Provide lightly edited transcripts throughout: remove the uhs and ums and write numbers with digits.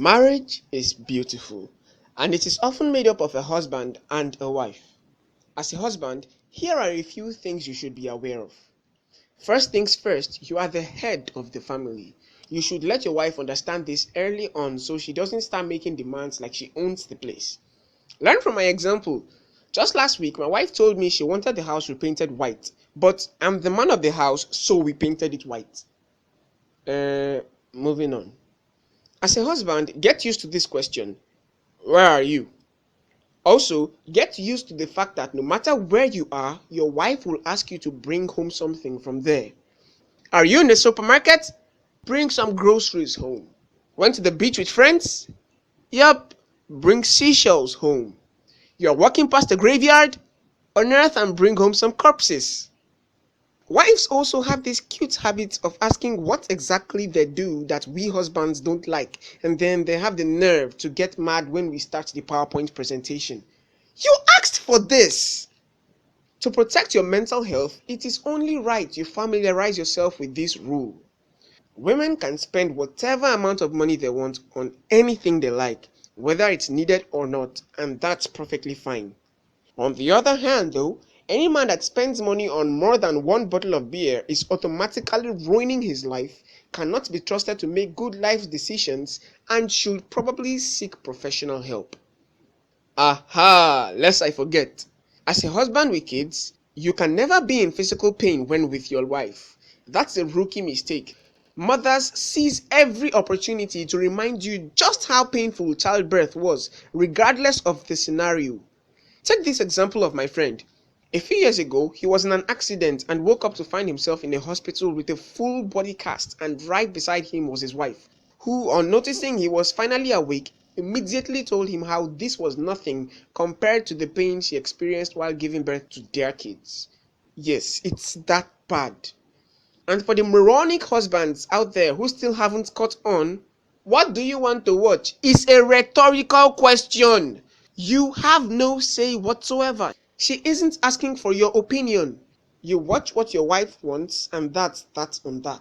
Marriage is beautiful, and it is often made up of a husband and a wife. As a husband, here are a few things you should be aware of. First things first, you are the head of the family. You should let your wife understand this early on so she doesn't start making demands like she owns the place. Learn from my example. Just last week, my wife told me she wanted the house repainted white, but I'm the man of the house, so we painted it white. Uh, Moving on. As a husband, get used to this question: where are you? Also, get used to the fact that no matter where you are, your wife will ask you to bring home something from there. Are you in the supermarket? Bring some groceries home. Went to the beach with friends? Yup, bring seashells home. You're walking past the graveyard? Unearth and bring home some corpses. Wives also have this cute habit of asking what exactly they do that we husbands don't like, and then they have the nerve to get mad when we start the PowerPoint presentation. You asked for this! To protect your mental health, it is only right you familiarize yourself with this rule. Women can spend whatever amount of money they want on anything they like, whether it's needed or not, and that's perfectly fine. On the other hand, though, any man that spends money on more than one bottle of beer is automatically ruining his life, cannot be trusted to make good life decisions, and should probably seek professional help. Aha! Lest I forget. As a husband with kids, you can never be in physical pain when with your wife. That's a rookie mistake. Mothers seize every opportunity to remind you just how painful childbirth was, regardless of the scenario. Take this example of my friend. A few years ago, he was in an accident and woke up to find himself in a hospital with a full body cast, and right beside him was his wife, who, on noticing he was finally awake, immediately told him how this was nothing compared to the pain she experienced while giving birth to their kids. Yes, it's that bad. And for the moronic husbands out there who still haven't caught on, what do you want to watch? Is a rhetorical question. You have no say whatsoever. She isn't asking for your opinion. You watch what your wife wants, and that's on that.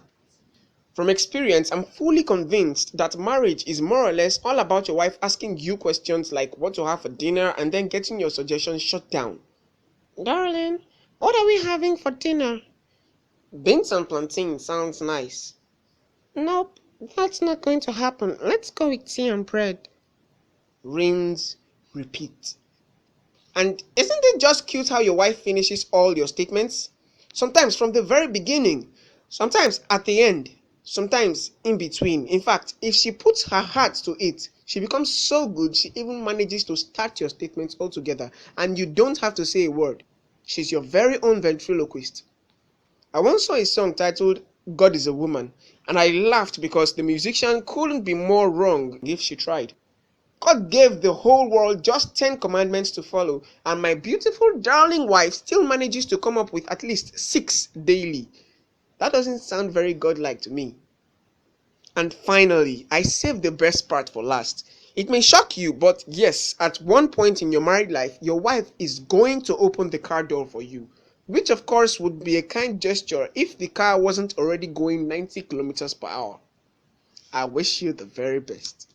From experience, I'm fully convinced that marriage is more or less all about your wife asking you questions like what to have for dinner and then getting your suggestions shut down. Darling, what are we having for dinner? Beans and plantain sounds nice. Nope, that's not going to happen. Let's go with tea and bread. Rinse, repeat. And isn't it just cute how your wife finishes all your statements? Sometimes from the very beginning, sometimes at the end, sometimes in between. In fact, if she puts her heart to it, she becomes so good she even manages to start your statements altogether, and you don't have to say a word. She's your very own ventriloquist. I once saw a song titled God is a Woman, and I laughed because the musician couldn't be more wrong if she tried. God gave the whole world just 10 commandments to follow, and my beautiful darling wife still manages to come up with at least 6 daily. That doesn't sound very godlike to me. And finally, I saved the best part for last. It may shock you, but yes, at one point in your married life, your wife is going to open the car door for you, which of course would be a kind gesture if the car wasn't already going 90 kilometers per hour. I wish you the very best.